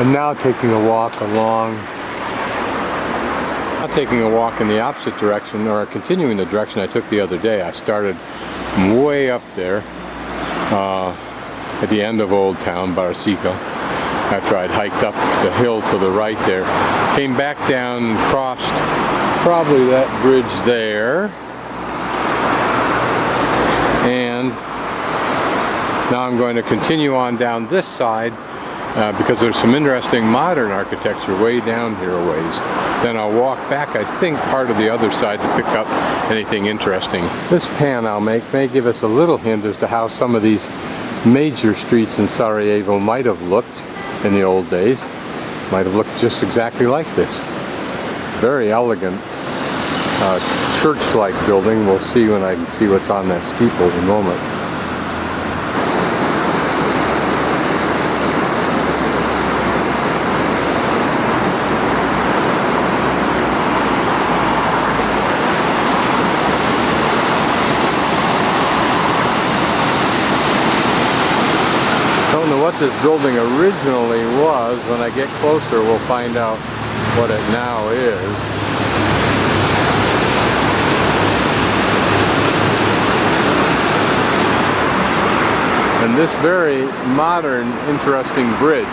I'm now taking a walk along, not taking a walk in the opposite direction, or continuing the direction I took the other day. I started way up there at the end of Old Town, Barasica, after I'd hiked up the hill to the right there. Came back down, crossed probably that bridge there, and now I'm going to continue on down this side because there's some interesting modern architecture way down here a ways. Then I'll walk back, I think, part of the other side to pick up anything interesting. This pan I'll make may give us a little hint as to how some of these major streets in Sarajevo might have looked in the old days. Might have looked just exactly like this. Very elegant church-like building. We'll see when I can see what's on that steeple in a moment. What this building originally was. When I get closer, we'll find out what it now is. And this very modern, interesting bridge,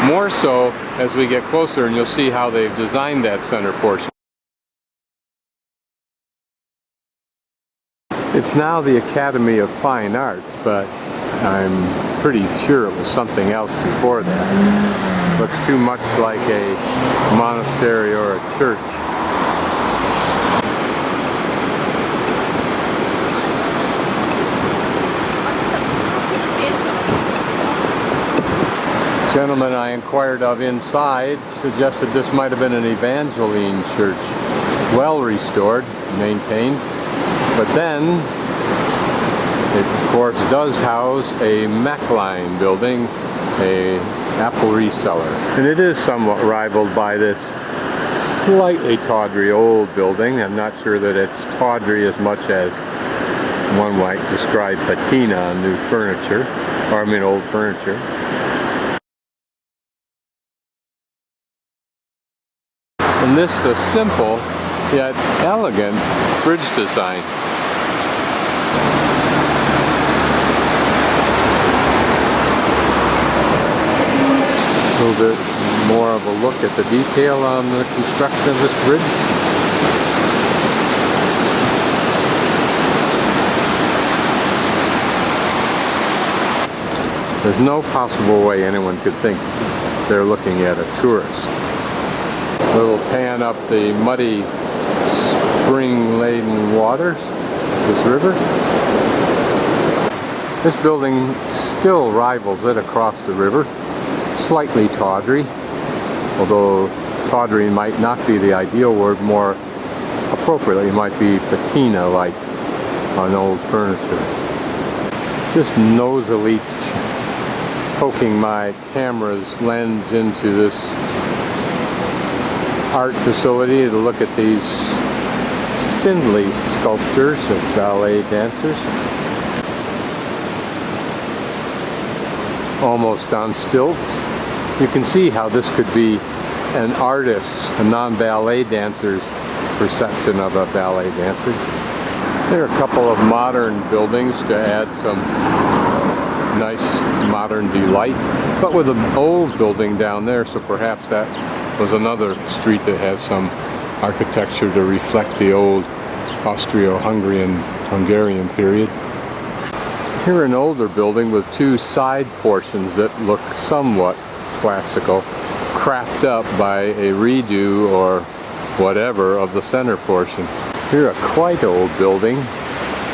more so as we get closer, and you'll see how they've designed that center portion. It's now the Academy of Fine Arts, but I'm pretty sure it was something else before that. Looks too much like a monastery or a church. Gentleman I inquired of inside suggested this might have been an Evangeline church. Well restored, maintained, but then it, of course, does house a Macline building, a apple reseller. And it is somewhat rivaled by this slightly tawdry old building. I'm not sure that it's tawdry as much as one might describe patina on new furniture, or I mean old furniture. And this is a simple yet elegant bridge design. A little bit more of a look at the detail on the construction of this bridge. There's no possible way anyone could think they're looking at a tourist. A little pan up the muddy, spring-laden waters of this river. This building still rivals it across the river. Slightly tawdry, although tawdry might not be the ideal word. More appropriately, it might be patina-like on old furniture. Just nosily poking my camera's lens into this art facility to look at these spindly sculptures of ballet dancers. Almost on stilts. You can see how this could be an artist's, a non-ballet dancer's perception of a ballet dancer. There are a couple of modern buildings to add some nice modern delight, but with an old building down there, so perhaps that was another street that has some architecture to reflect the old Austro-Hungarian period. Here an older building with two side portions that look somewhat classical, cracked up by a redo or whatever of the center portion. Here a quite old building.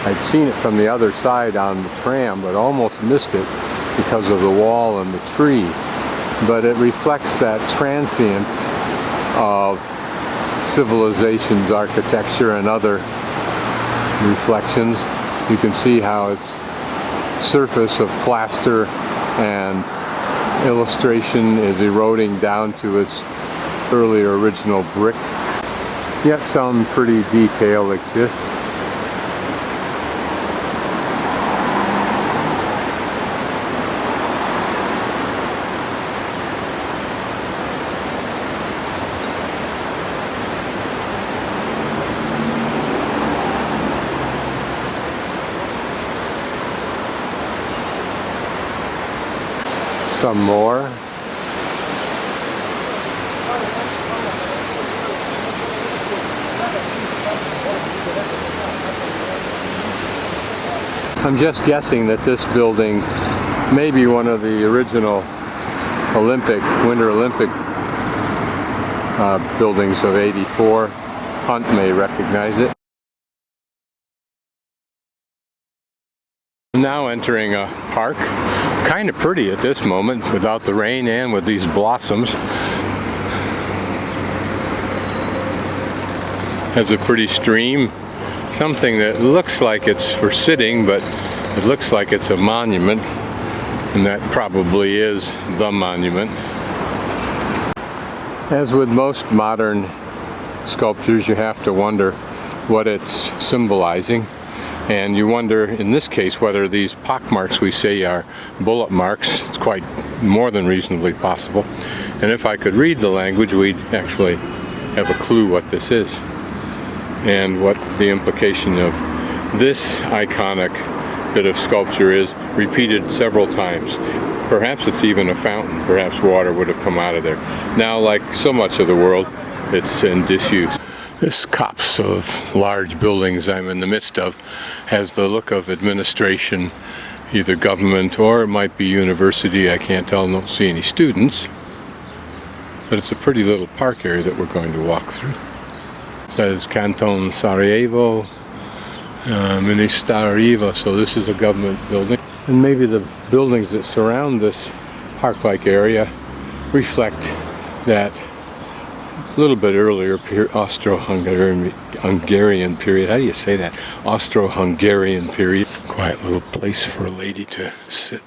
I'd seen it from the other side on the tram, but almost missed it because of the wall and the tree. But it reflects that transience of civilization's architecture and other reflections. You can see how its surface of plaster and illustration is eroding down to its earlier original brick. Yet some pretty detail exists. some more. I'm just guessing that this building may be one of the original Winter Olympic buildings of '84. Hunt may recognize it. Now entering a park, kind of pretty at this moment without the rain and with these blossoms. Has a pretty stream, something that looks like it's for sitting, but it looks like it's a monument, and that probably is the monument. As with most modern sculptures, you have to wonder what it's symbolizing. And you wonder, in this case, whether these pockmarks we say are bullet marks. It's quite more than reasonably possible. And if I could read the language, we'd actually have a clue what this is and what the implication of this iconic bit of sculpture is, repeated several times. Perhaps it's even a fountain. Perhaps water would have come out of there. Now, like so much of the world, it's in disuse. This copse of large buildings I'm in the midst of has the look of administration, either government or it might be university. I can't tell, I don't see any students. But it's a pretty little park area that we're going to walk through. It says Canton Sarajevo, Ministerivo, so this is a government building. And maybe the buildings that surround this park-like area reflect that a little bit earlier Austro-Hungarian period. How do you say that? Austro-Hungarian period. Quiet little place for a lady to sit.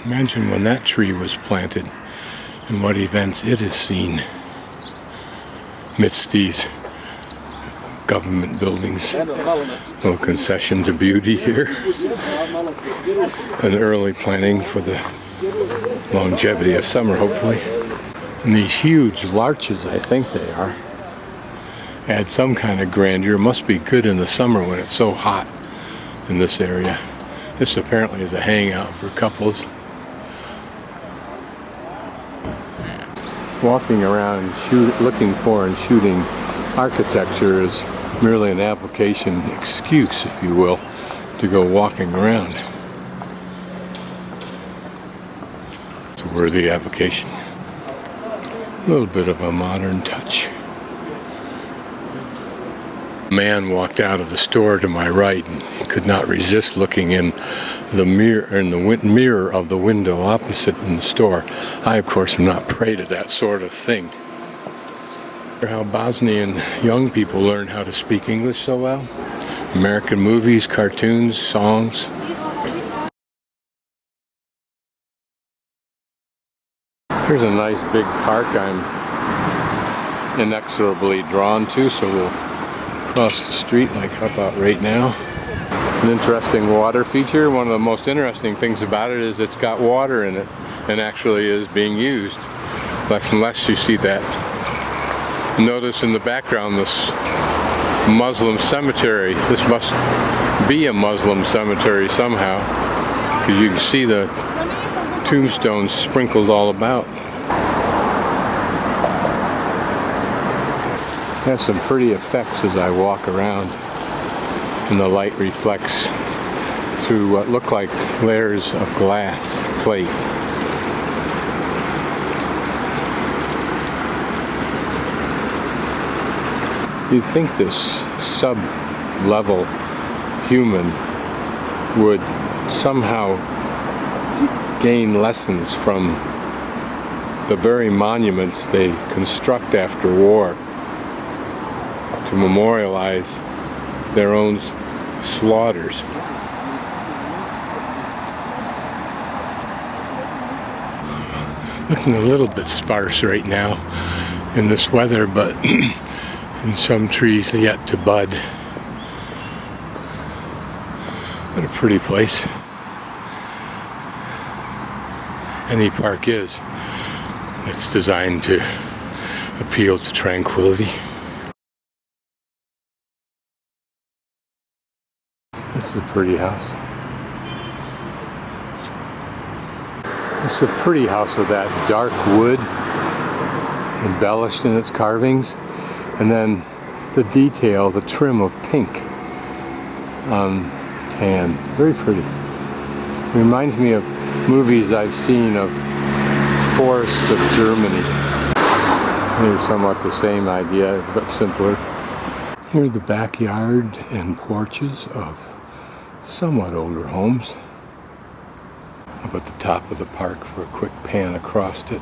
Imagine when that tree was planted and what events it has seen amidst these government buildings. No concession to beauty here. An early planning for the longevity of summer, hopefully. And these huge larches, I think they are, add some kind of grandeur. Must be good in the summer when it's so hot in this area. This apparently is a hangout for couples. Walking around, looking for and shooting architecture is merely an application, excuse, if you will, to go walking around. It's a worthy application. A little bit of a modern touch. A man walked out of the store to my right and could not resist looking in the mirror of the window opposite in the store. I, of course, am not prey to that sort of thing. How Bosnian young people learn how to speak English so well. American movies, cartoons, songs. Here's a nice big park I'm inexorably drawn to, so we'll cross the street, like how about right now. An interesting water feature. One of the most interesting things about it is it's got water in it and actually is being used. Less and less you see that. Notice in the background this Muslim cemetery. This must be a Muslim cemetery somehow, because you can see the tombstones sprinkled all about. Has some pretty effects as I walk around, and the light reflects through what look like layers of glass plate. You'd think this sub-level human would somehow gain lessons from the very monuments they construct after war to memorialize their own slaughters. Looking a little bit sparse right now in this weather, but and some trees yet to bud. What a pretty place. Any park is. It's designed to appeal to tranquility. This is a pretty house. It's a pretty house with that dark wood embellished in its carvings, and then the detail, the trim of pink on tan. Very pretty. It reminds me of movies I've seen of forests of Germany. Maybe somewhat the same idea, but simpler. Here are the backyard and porches of somewhat older homes. Up at the top of the park for a quick pan across it.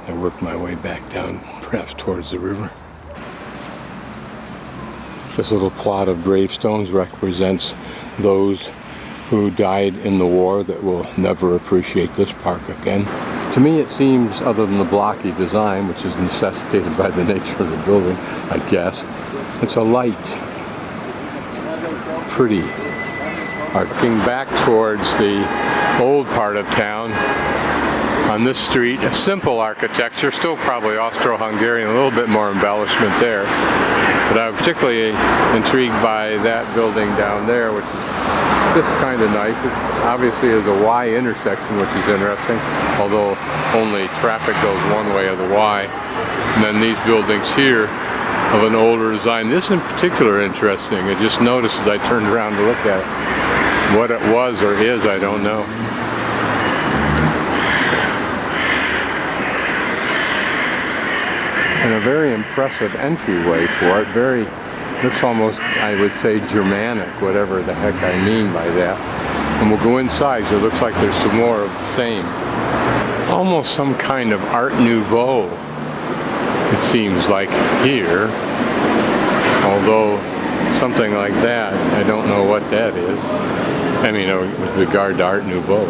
I work my way back down, perhaps towards the river. This little plot of gravestones represents those who died in the war that will never appreciate this park again. To me it seems, other than the blocky design, which is necessitated by the nature of the building, I guess, it's a light, pretty arcing back towards the old part of town. On this street, a simple architecture, still probably Austro-Hungarian, a little bit more embellishment there. But I'm particularly intrigued by that building down there, which is just kind of nice. It obviously is a Y intersection, which is interesting, although only traffic goes one way of the Y. And then these buildings here of an older design. This in particular interesting. I just noticed as I turned around to look at it. What it was or is, I don't know. And a very impressive entryway for it. Looks almost, I would say, Germanic, whatever the heck I mean by that. And we'll go inside, so it looks like there's some more of the same. Almost some kind of Art Nouveau, it seems like here. Although something like that, I don't know what that is. I mean, with regard to Art Nouveau.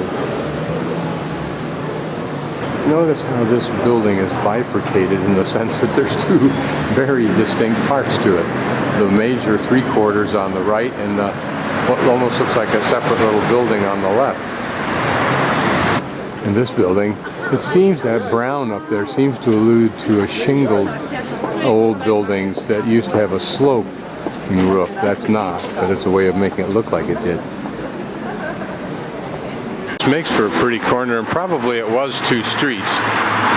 Notice how this building is bifurcated in the sense that there's two very distinct parts to it. The major three-quarters on the right and what almost looks like a separate little building on the left. In this building, it seems that brown up there seems to allude to a shingled old buildings that used to have a slope roof. That's not, but it's a way of making it look like it did. This makes for a pretty corner, and probably it was two streets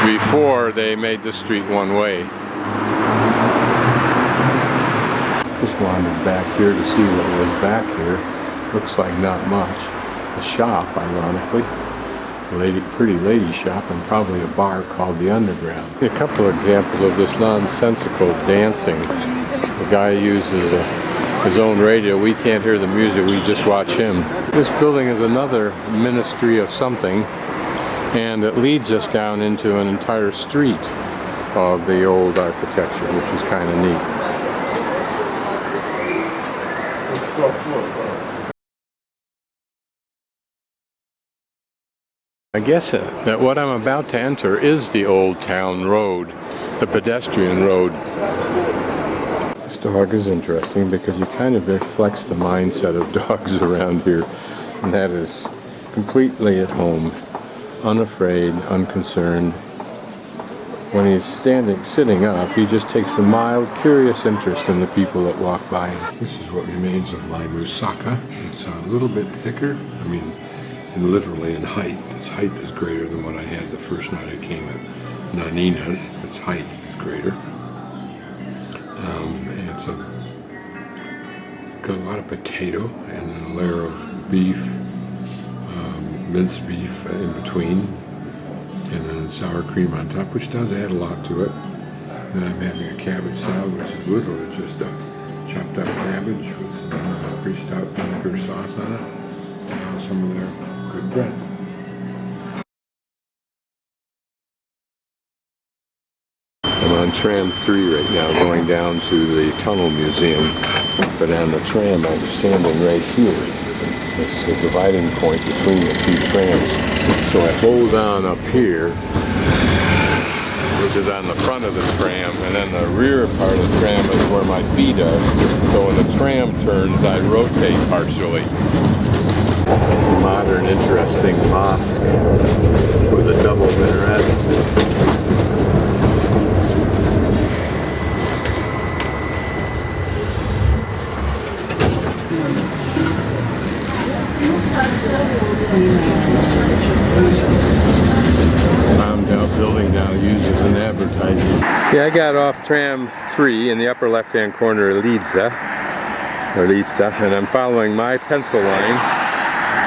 before they made the street one way. Just wandered back here to see what was back here. Looks like not much. A shop, ironically. Pretty lady shop, and probably a bar called the Underground. A couple of examples of this nonsensical dancing. The guy uses his own radio. We can't hear the music, we just watch him. This building is another ministry of something, and it leads us down into an entire street of the old architecture, which is kind of neat. I guess that what I'm about to enter is the Old Town Road, the pedestrian road. This dog is interesting because he kind of reflects the mindset of dogs around here, and that is completely at home, unafraid, unconcerned. When he's sitting up, he just takes a mild, curious interest in the people that walk by him. This is what remains of my moussaka. It's a little bit thicker, I mean, literally in height. Its height is greater than what I had the first night I came at Nanina's. Its height is greater. And it's got a lot of potato and then a layer of beef, minced beef in between, and then sour cream on top, which does add a lot to it. Then I'm having a cabbage salad, which is literally just a chopped up cabbage with some greased out vinegar sauce on it, and some of their good bread. I'm on tram 3 right now, going down to the Tunnel Museum, but on the tram I'm standing right here. It's the dividing point between the two trams. So I hold on up here, which is on the front of the tram, and then the rear part of the tram is where my feet are. So when the tram turns, I rotate partially. Modern, interesting mosque with a double minaret. Bombed out building now used as an advertising. Yeah, I got off tram 3 in the upper left hand corner of Liza, and I'm following my pencil line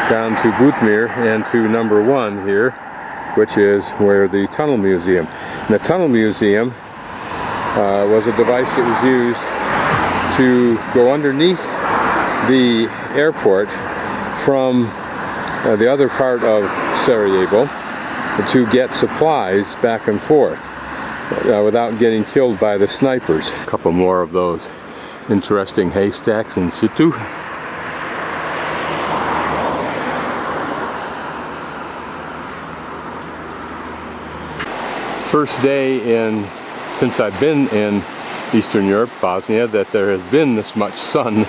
down to Butmir and to number 1 here, which is where the Tunnel Museum. And the Tunnel Museum was a device that was used to go underneath the airport from the other part of Sarajevo to get supplies back and forth without getting killed by the snipers. A couple more of those interesting haystacks in situ. First day since I've been in Eastern Europe, Bosnia, that there has been this much sun,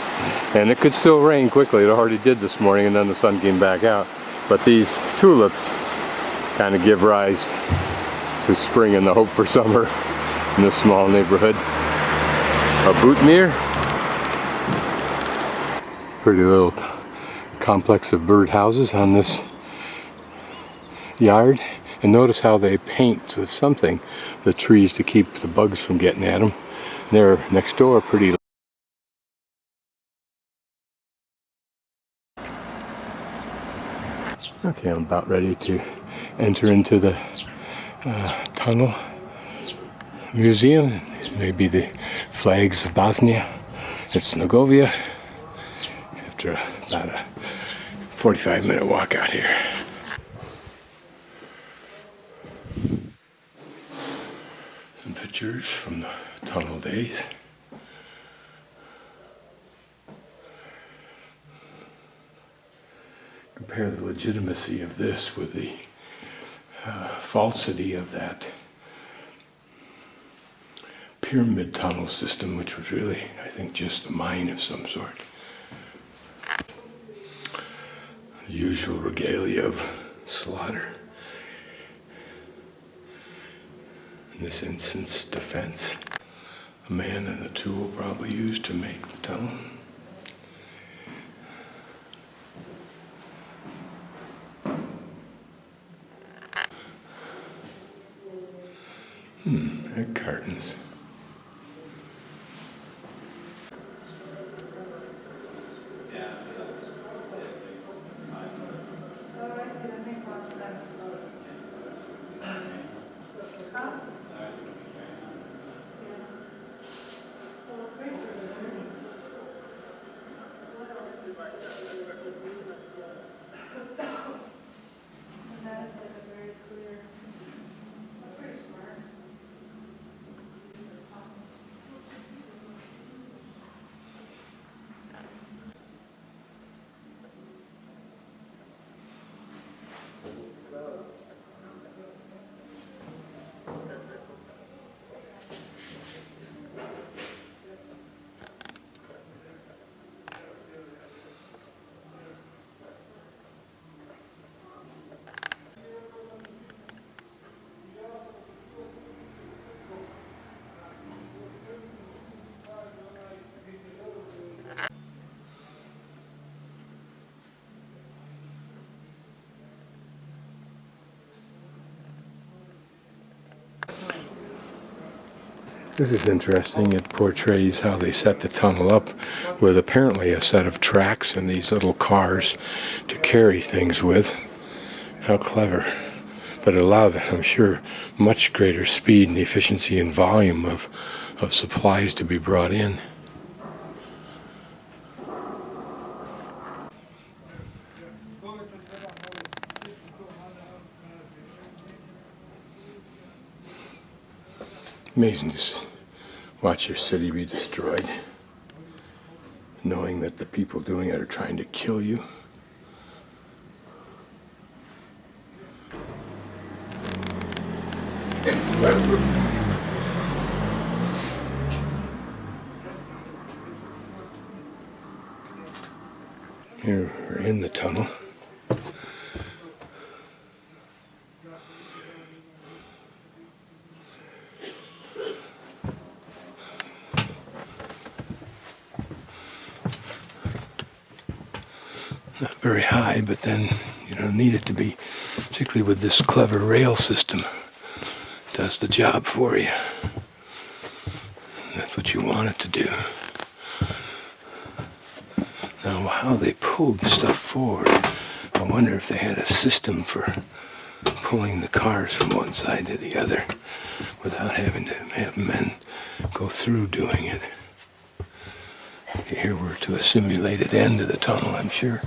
and it could still rain quickly. It already did this morning, and then the sun came back out. But these tulips kind of give rise to spring and the hope for summer in this small neighborhood of Butmir. Pretty little complex of bird houses on this yard. And notice how they paint with something the trees to keep the bugs from getting at them. They're next door pretty. Okay, I'm about ready to enter into the tunnel museum. Maybe the flags of Bosnia and Herzegovina after about a 45-minute walk out here. Some pictures from the tunnel days. Compare the legitimacy of this with the falsity of that pyramid tunnel system, which was really, I think, just a mine of some sort. The usual regalia of slaughter. In this instance, defense. A man and a tool probably used to make the tunnel. Egg cartons. This is interesting. It portrays how they set the tunnel up with apparently a set of tracks and these little cars to carry things with. How clever. But it allowed, I'm sure, much greater speed and efficiency and volume of supplies to be brought in. Amazing to watch your city be destroyed, knowing that the people doing it are trying to kill you. Here we're in the tunnel. not very high, but then you don't need it to be, particularly with this clever rail system. It does the job for you. That's what you want it to do. Now, how they pulled stuff forward, I wonder if they had a system for pulling the cars from one side to the other without having to have men go through doing it. Here we're to a simulated end of the tunnel, I'm sure.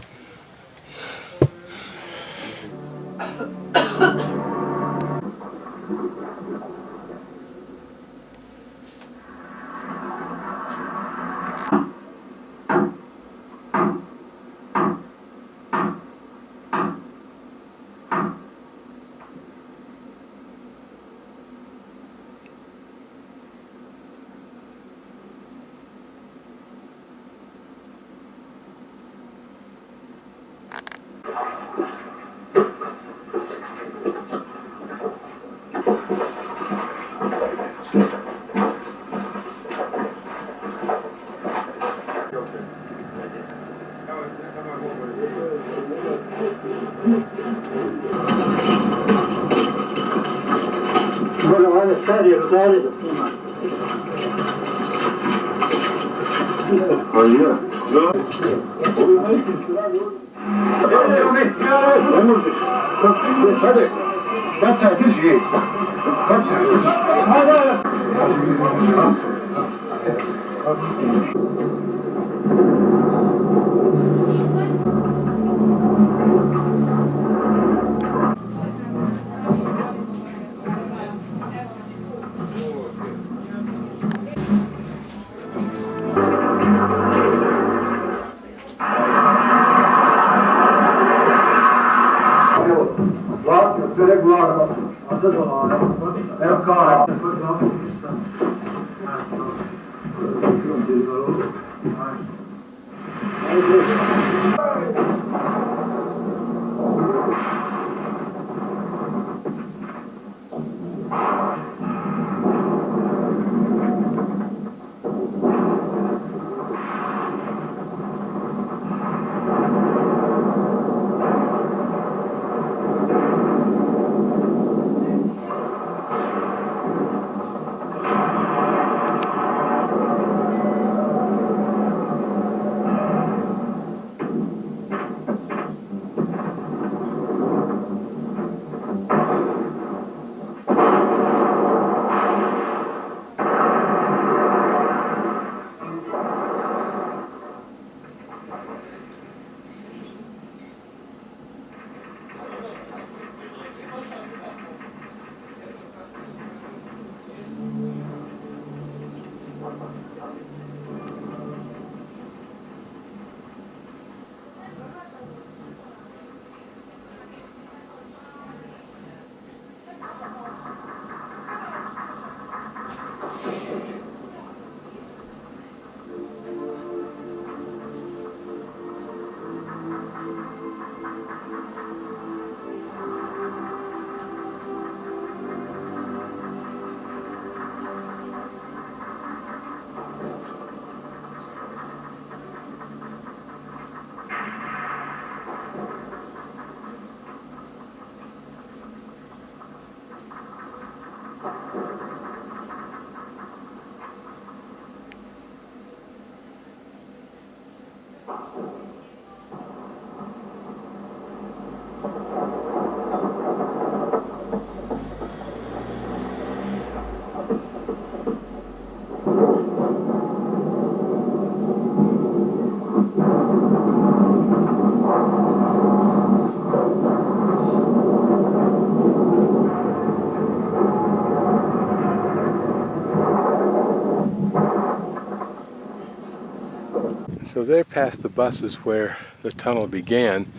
So they're past the buses where the tunnel began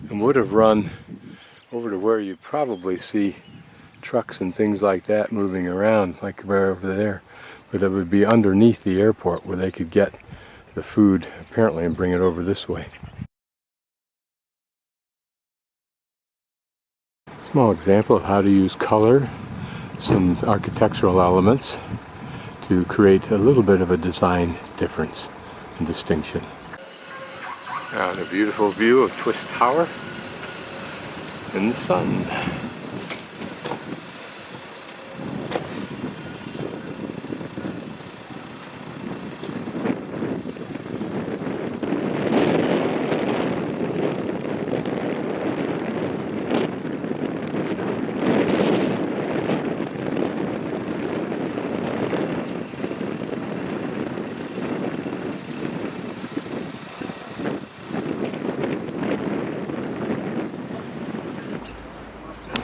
and would have run over to where you'd probably see trucks and things like that moving around, like right over there. But it would be underneath the airport where they could get the food, apparently, and bring it over this way. Small example of how to use color, some architectural elements to create a little bit of a design difference and distinction. And a beautiful view of Twist Tower in the sun.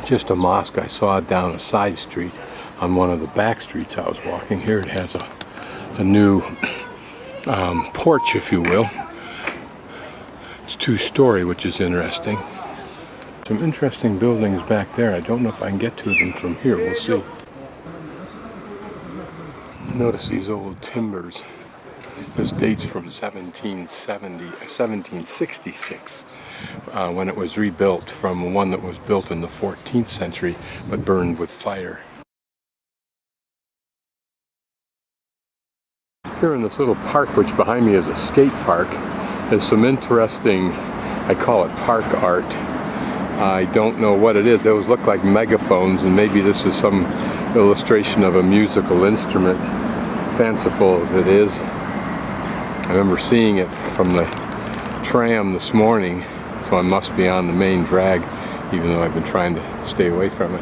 Just a mosque I saw down a side street on one of the back streets I was walking. Here it has a new porch, if you will. It's 2-story, which is interesting. Some interesting buildings back there. I don't know if I can get to them from here. We'll see. Notice these old timbers. This dates from 1766. When it was rebuilt from one that was built in the 14th century but burned with fire. Here in this little park, which behind me is a skate park, there's some interesting, I call it park art. I don't know what it is. Those look like megaphones, and maybe this is some illustration of a musical instrument, fanciful as it is. I remember seeing it from the tram this morning. So I must be on the main drag, even though I've been trying to stay away from it.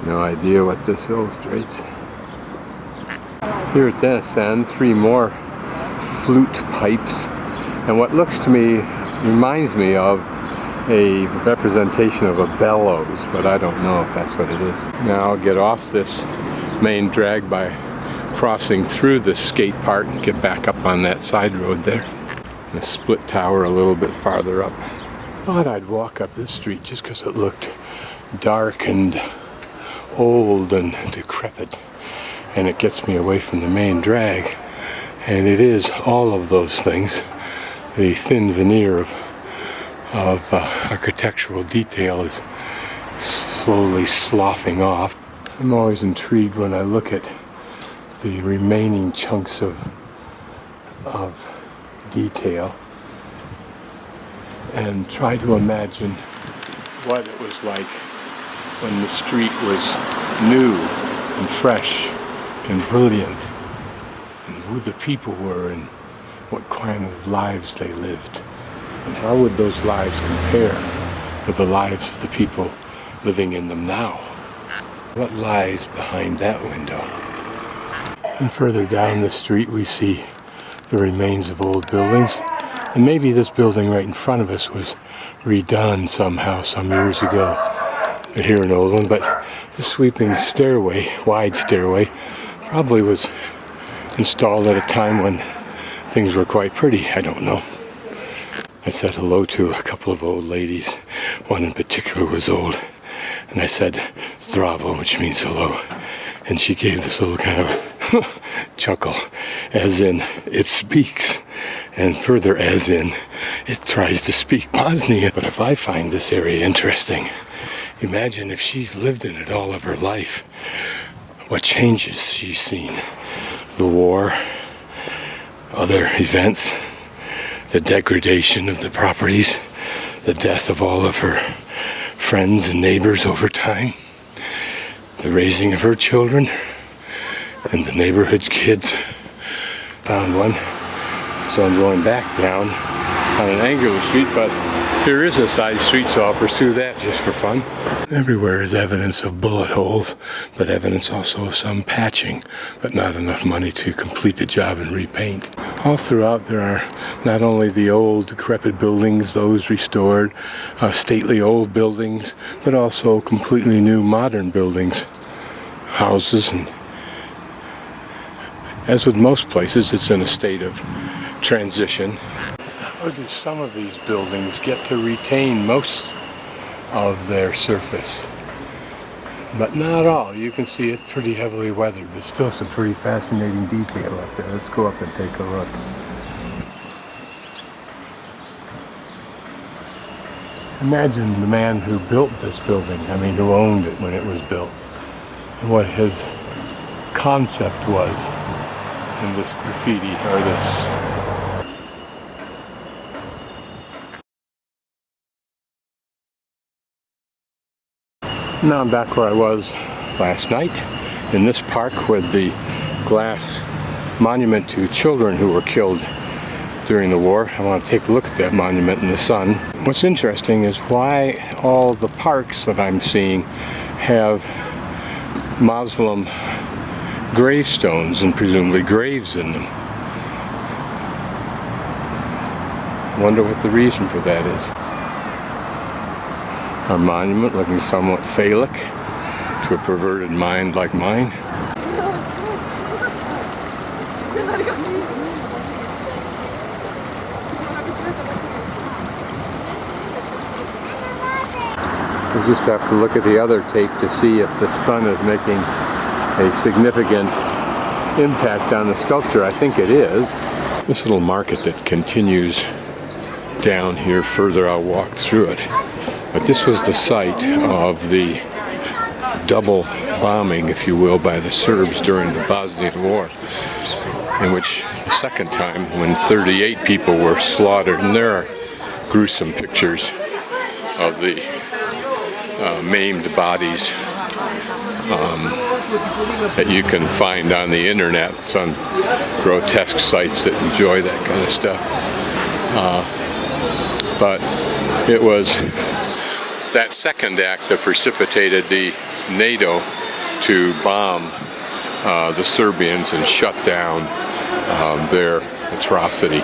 No idea what this illustrates. Here at this end, 3 more flute pipes, and what looks to me reminds me of a representation of a bellows, but I don't know if that's what it is. Now I'll get off this main drag by crossing through the skate park and get back up on that side road there. The split tower a little bit farther up. Thought I'd walk up this street just because it looked dark and old and decrepit, and it gets me away from the main drag, and it is all of those things. The thin veneer of architectural detail is slowly sloughing off. I'm always intrigued when I look at the remaining chunks of detail and try to imagine what it was like when the street was new and fresh and brilliant, and who the people were and what kind of lives they lived, and how would those lives compare with the lives of the people living in them now? What lies behind that window? And further down the street we see the remains of old buildings, and maybe this building right in front of us was redone somehow some years ago. Here an old one, but the sweeping stairway, wide stairway, probably was installed at a time when things were quite pretty. I don't know. I said hello to a couple of old ladies. One in particular was old, and I said "Zdravo," which means hello, and she gave this little kind of chuckle, as in it speaks, and further as in it tries to speak Bosnian. But if I find this area interesting, imagine if she's lived in it all of her life, what changes she's seen. The war, other events, the degradation of the properties, the death of all of her friends and neighbors over time, the raising of her children, and the neighborhood's kids. Found one, so I'm going back down on an angular street, but there is a side street, so I'll pursue that just for fun. Everywhere is evidence of bullet holes, but evidence also of some patching, but not enough money to complete the job and repaint. All throughout there are not only the old decrepit buildings, those restored, stately old buildings, but also completely new modern buildings, houses, and as with most places, it's in a state of transition. How do some of these buildings get to retain most of their surface? But not all. You can see it pretty heavily weathered, but still some pretty fascinating detail up there. Let's go up and take a look. Imagine the man who built this building, I mean who owned it when it was built, and what his concept was in this graffiti, or this. Now I'm back where I was last night, in this park with the glass monument to children who were killed during the war. I want to take a look at that monument in the sun. What's interesting is why all the parks that I'm seeing have Muslim gravestones and presumably graves in them. Wonder what the reason for that is. A monument looking somewhat phallic to a perverted mind like mine. We'll just have to look at the other tape to see if the sun is making a significant impact on the sculpture. I think it is. This little market that continues down here further, I'll walk through it. But this was the site of the double bombing, if you will, by the Serbs during the Bosnian War, in which the second time when 38 people were slaughtered, and there are gruesome pictures of the maimed bodies that you can find on the internet. It's on grotesque sites that enjoy that kind of stuff. But it was that second act that precipitated the NATO to bomb the Serbians and shut down their atrocity.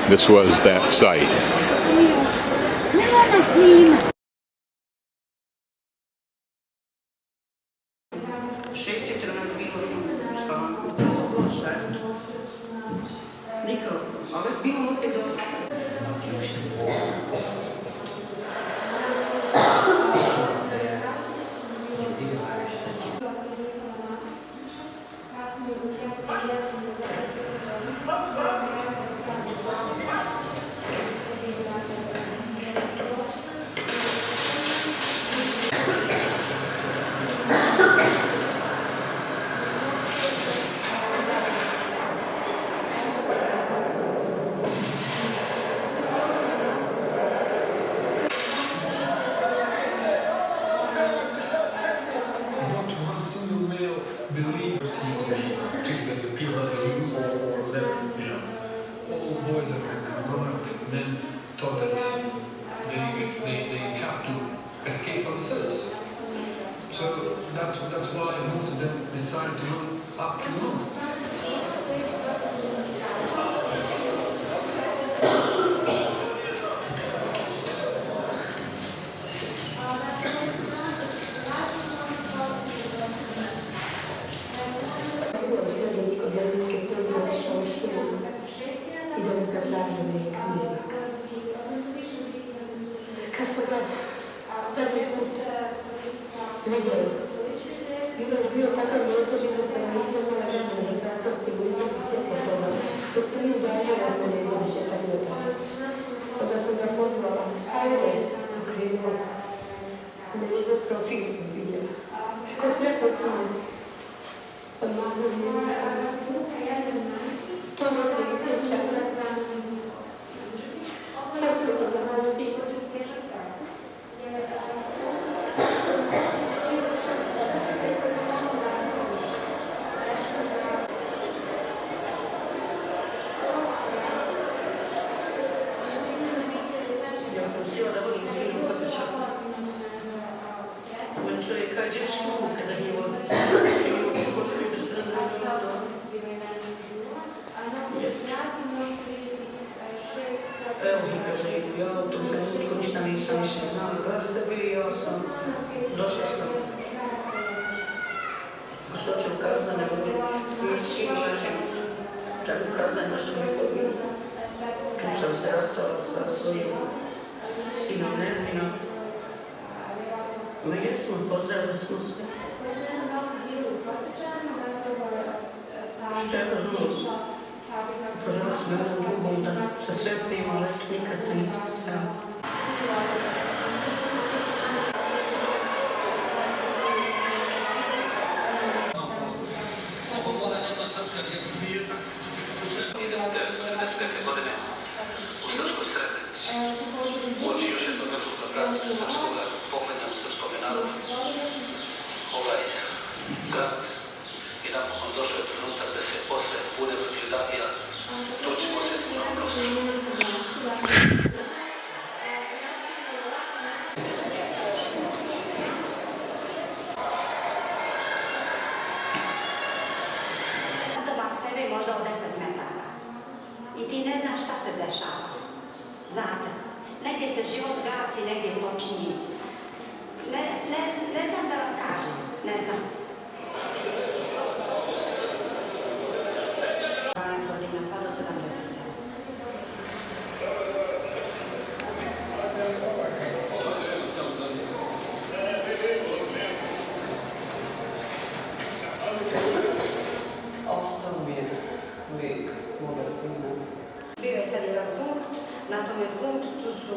This was that site. Možda od 10 metara. I ti ne znaš šta se dešava. Znate, negdje se život gasi, negdje počinje. Ne znam da vam kažem, ne znam. 12 godina, pa do 70. Ostao mi je lik moga sina. Bio je sad jedan punkt, na tome punktu su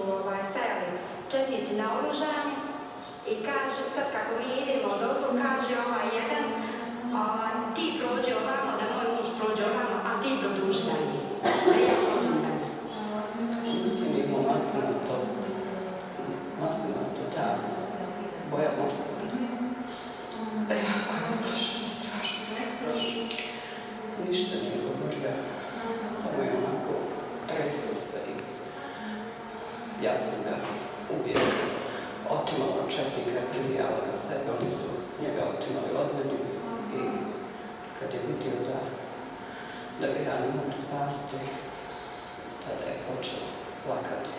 stajali četnici naoružani i kaže, sad kako mi idemo od ovdje, kaže jedan, ti prođe ovamo, da moj muž prođe ovamo, a ti produži dalje. Da ja prođem dalje. Sin imao maslinasto tamo, boja Moskva. Jako je oprašao, strašno je oprašao. Ništa nije govorio, samo je onako tresao se i ja sam ga uvijek otimala četnika, privijala ga sebe, oni su njega otimali od mene i kad je vidio da ga ja ne mogu spasti, tada je počeo plakati.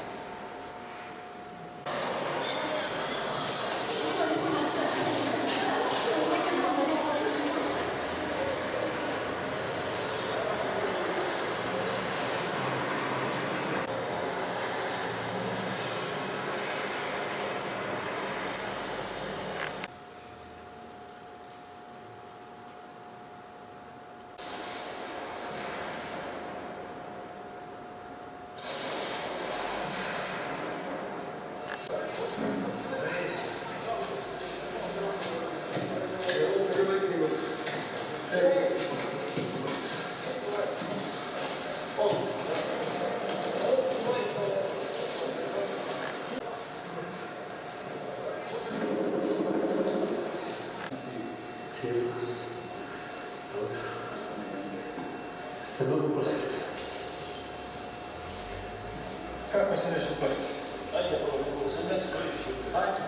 Ste mogu posjetiti? Kako se nešto posjetiti? Ajde, sam nešto korišću. Ajde.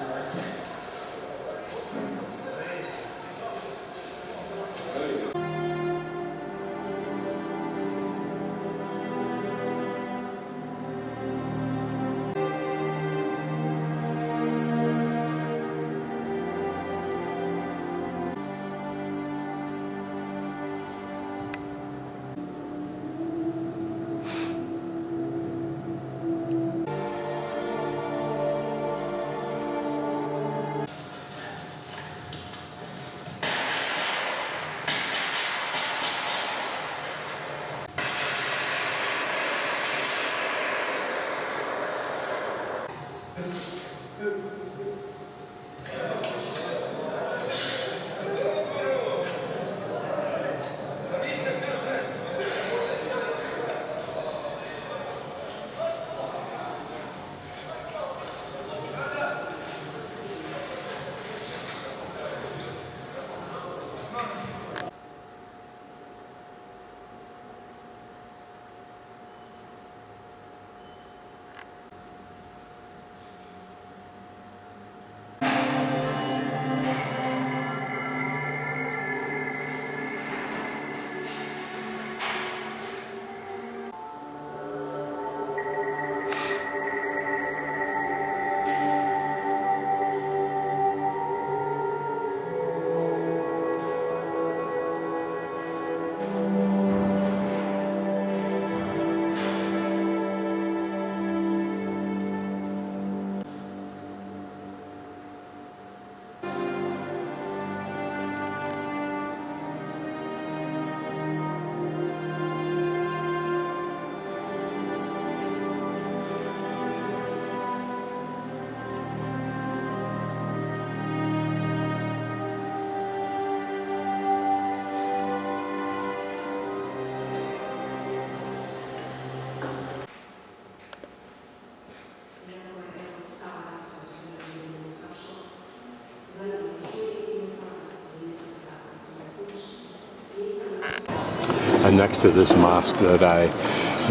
next to this mosque that I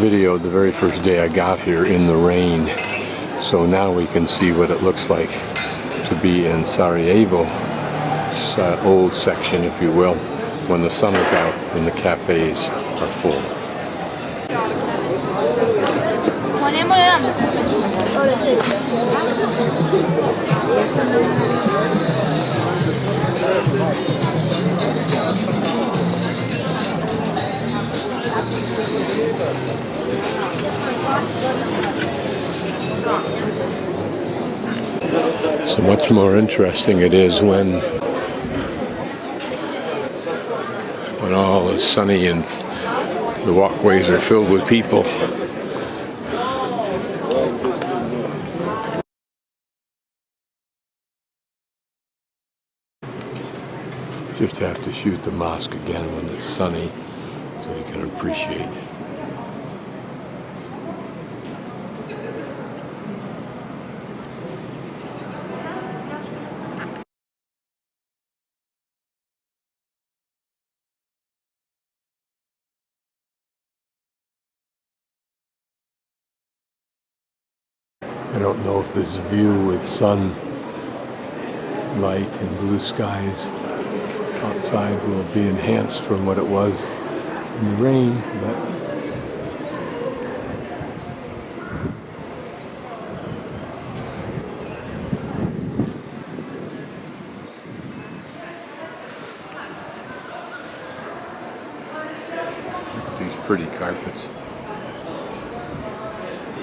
videoed the very first day I got here in the rain. So now we can see what it looks like to be in Sarajevo, old section if you will, when the sun is out and the cafes are full. So much more interesting it is when all is sunny and the walkways are filled with people. Just have to shoot the mosque again when it's sunny so you can appreciate it. I don't know if this view with sunlight and blue skies outside will be enhanced from what it was in the rain, but these pretty carpets.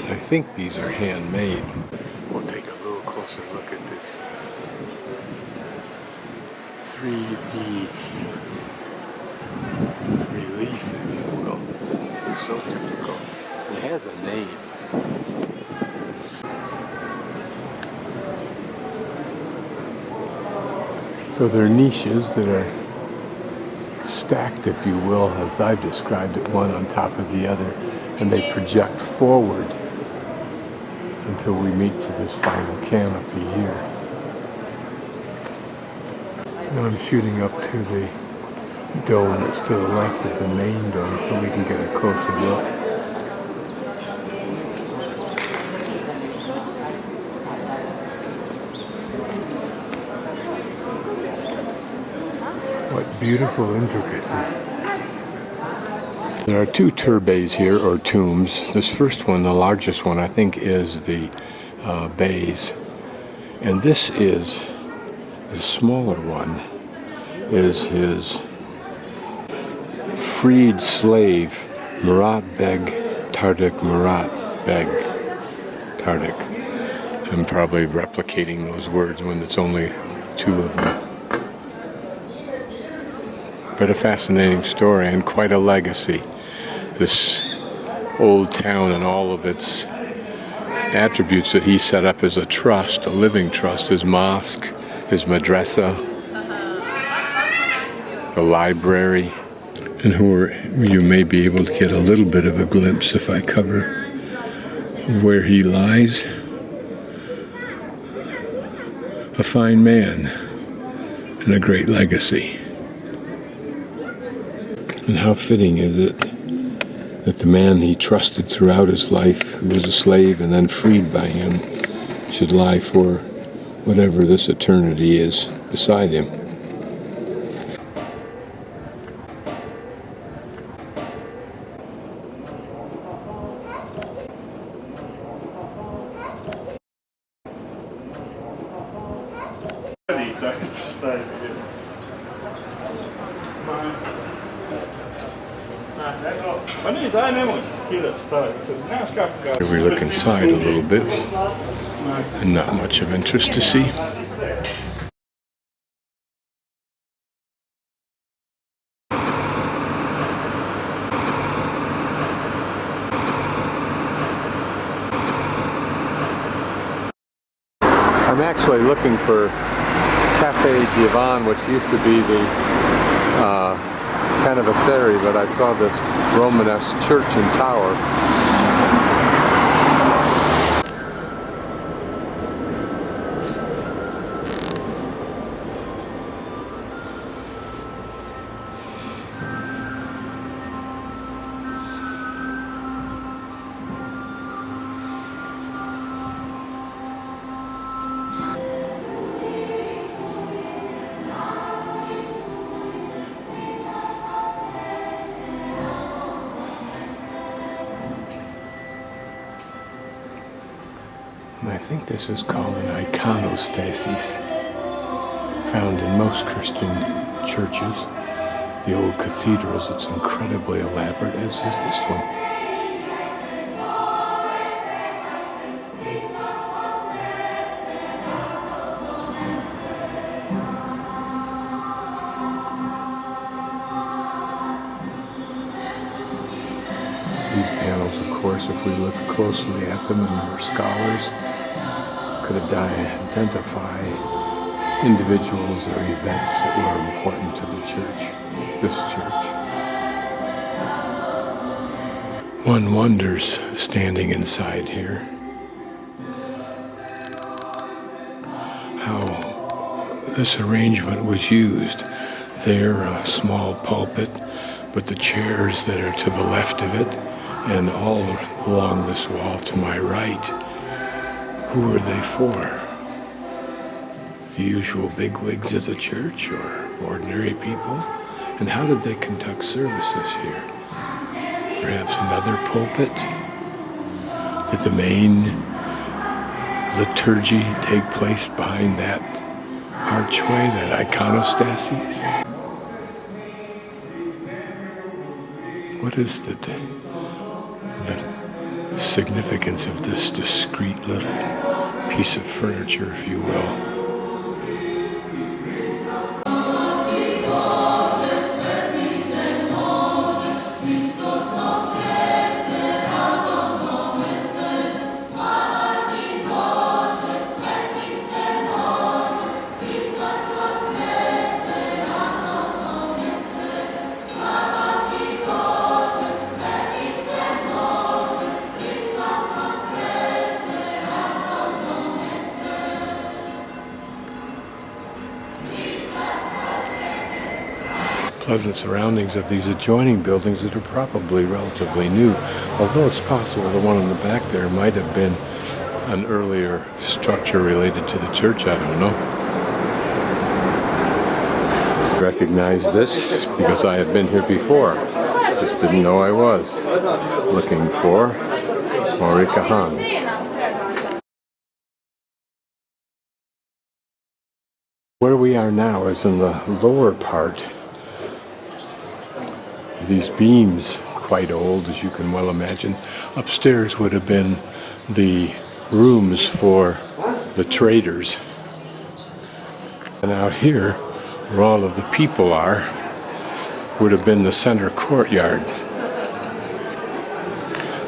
I think these are handmade. We'll take a little closer look at this 3D relief, if you will. It's so typical. It has a name. So they're niches that are stacked, if you will, as I've described it, one on top of the other, and they project forward until we meet for this final canopy here. Now I'm shooting up to the dome that's to the left of the main dome so we can get a closer look. What beautiful intricacy. There are two turbes here, or tombs. This first one, the largest one, I think is the Bey's. And this is, the smaller one, is his freed slave, Murat-bey Murat-bey. I'm probably replicating those words when it's only two of them. But a fascinating story and quite a legacy. This old town and all of its attributes that he set up as a trust, a living trust, his mosque, his madrasa, a library, and you may be able to get a little bit of a glimpse if I cover where he lies. A fine man and a great legacy. And how fitting is it that the man he trusted throughout his life, who was a slave and then freed by him, should lie for whatever this eternity is beside him. We look inside a little bit, and not much of interest to see. I'm actually looking for Cafe Divan, which used to be the Caravanserai, but I saw this Romanesque church and tower. And I think this is called an iconostasis, found in most Christian churches. The old cathedrals, it's incredibly elaborate, as is this one. These panels, of course, if we look closely at them and we're scholars, could identify individuals or events that were important to the church, this church. One wonders, standing inside here, how this arrangement was used. There, a small pulpit, but the chairs that are to the left of it, and all along this wall to my right, who are they for? The usual bigwigs of the church or ordinary people? And how did they conduct services here? Perhaps another pulpit? Did the main liturgy take place behind that archway, that iconostasis? What is the significance of this discreet little piece of furniture, if you will? Pleasant surroundings of these adjoining buildings that are probably relatively new, although it's possible the one in the back there might have been an earlier structure related to the church. I don't know. Recognize this because I have been here before. Just didn't know I was. Looking for Marika Han. Where we are now is in the lower part. These beams, quite old, as you can well imagine. Upstairs would have been the rooms for the traders. And out here, where all of the people are, would have been the center courtyard.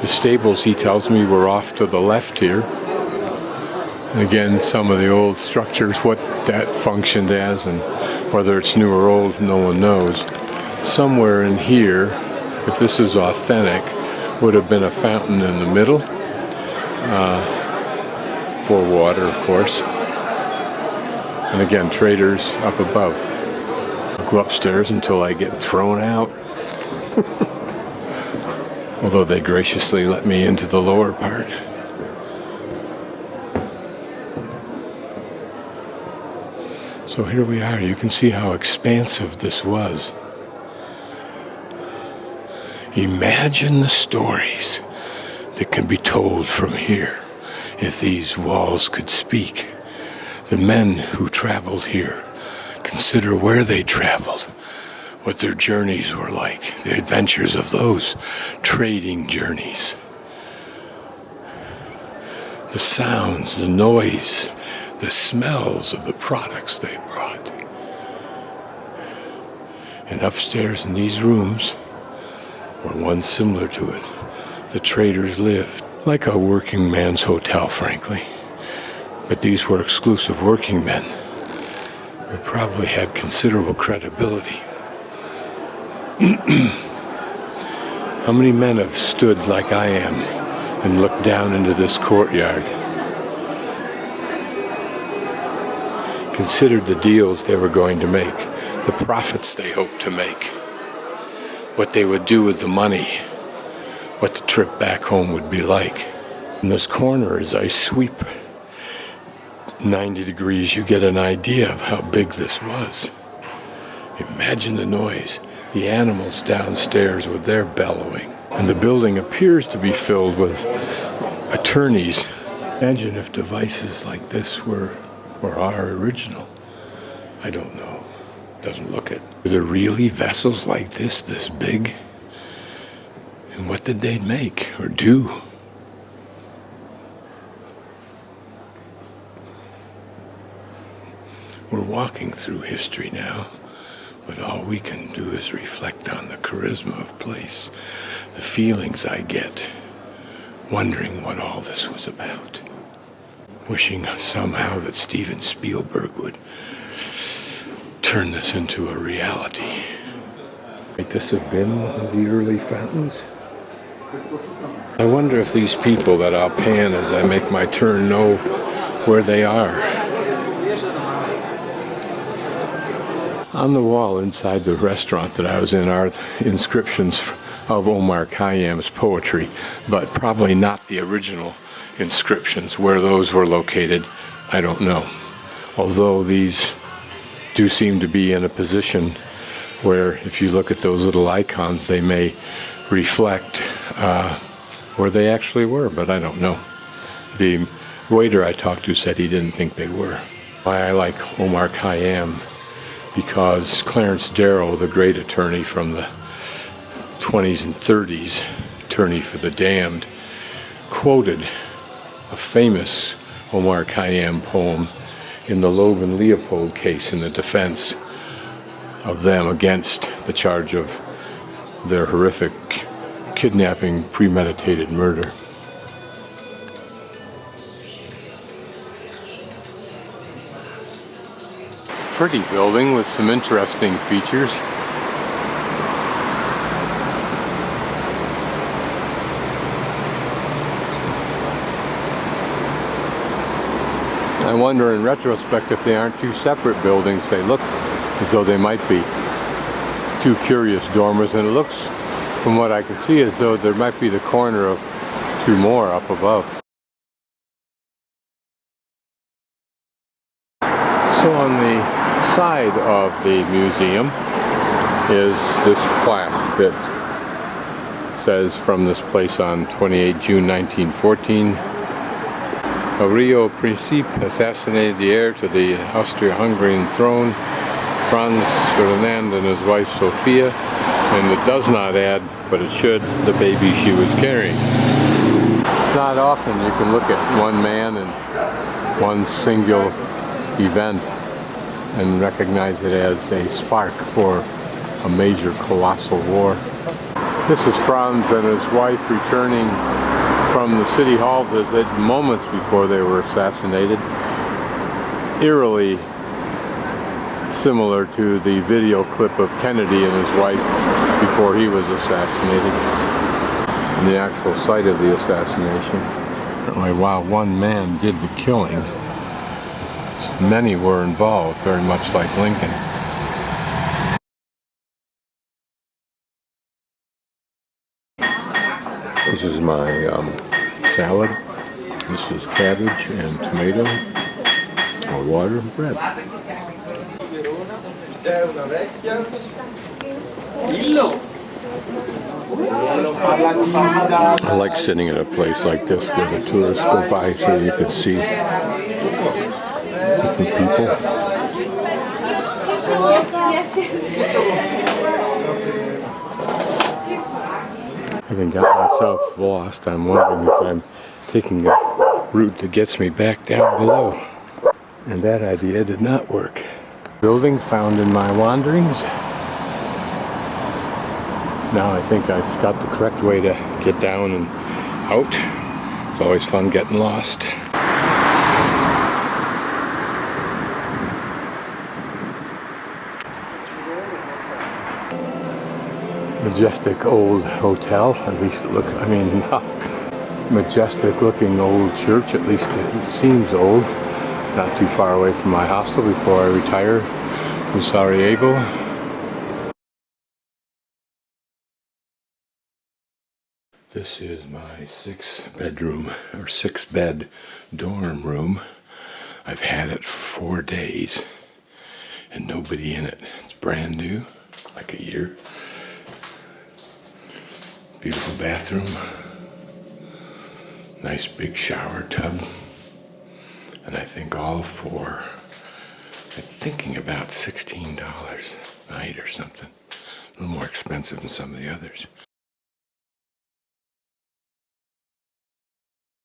The stables, he tells me, were off to the left here. Again, some of the old structures, what that functioned as, and whether it's new or old, no one knows. Somewhere in here, if this is authentic, would have been a fountain in the middle, for water, of course. And again, traders up above. I'll go upstairs until I get thrown out. Although they graciously let me into the lower part. So here we are. You can see how expansive this was. Imagine the stories that can be told from here if these walls could speak. The men who traveled here, consider where they traveled, what their journeys were like, the adventures of those trading journeys. The sounds, the noise, the smells of the products they brought. And upstairs in these rooms, or one similar to it, the traders lived, like a working man's hotel, frankly. But these were exclusive working men who probably had considerable credibility. How many men have stood like I am and looked down into this courtyard? Considered the deals they were going to make, the profits they hoped to make, what they would do with the money, what the trip back home would be like. In this corner, as I sweep 90 degrees, you get an idea of how big this was. Imagine the noise, the animals downstairs with their bellowing. And the building appears to be filled with attorneys Imagine if devices like this were or are original. I don't know. Doesn't look it. Are there really vessels like this big? And what did they make or do? We're walking through history now, but all we can do is reflect on the charisma of place, the feelings I get, wondering what all this was about. Wishing somehow that Steven Spielberg would turn this into a reality. Might this have been one of the early fountains? I wonder if these people that I'll pan as I make my turn know where they are. On the wall inside the restaurant that I was in are inscriptions of Omar Khayyam's poetry, but probably not the original inscriptions. Where those were located, I don't know. Although these do seem to be in a position where, if you look at those little icons, they may reflect where they actually were, but I don't know. The waiter I talked to said he didn't think they were. Why I like Omar Khayyam, because Clarence Darrow, the great attorney from the 20s and 30s, attorney for the damned, quoted a famous Omar Khayyam poem in the Loeb and Leopold case in the defense of them against the charge of their horrific kidnapping, premeditated murder. Pretty building with some interesting features. I wonder in retrospect if they aren't two separate buildings. They look as though they might be two curious dormers, and it looks, from what I can see, as though there might be the corner of two more up above. So on the side of the museum is this plaque that says, from this place on 28 June 1914, a Rio Principe assassinated the heir to the Austro-Hungarian throne, Franz Ferdinand, and his wife Sophia, and it does not add, but it should, the baby she was carrying. It's not often you can look at one man and one single event and recognize it as a spark for a major colossal war. This is Franz and his wife returning from the City Hall visit moments before they were assassinated. Eerily similar to the video clip of Kennedy and his wife before he was assassinated, and the actual site of the assassination. Apparently, while one man did the killing, many were involved, very much like Lincoln. This is my salad. This is cabbage and tomato, or water and bread. I like sitting in a place like this where the tourists go by so you can see different people. Having got myself lost, I'm wondering if I'm taking a route that gets me back down below. And that idea did not work. Building found in my wanderings. Now I think I've got the correct way to get down and out. It's always fun getting lost. Majestic old hotel, at least it looks, majestic looking old church, at least it seems old. Not too far away from my hostel before I retire from Sarajevo. This is my 6-bed dorm room. I've had it for 4 days and nobody in it. It's brand new, like a year. Beautiful bathroom. Nice big shower tub. And I think all four, I'm thinking about $16 a night or something. A little more expensive than some of the others.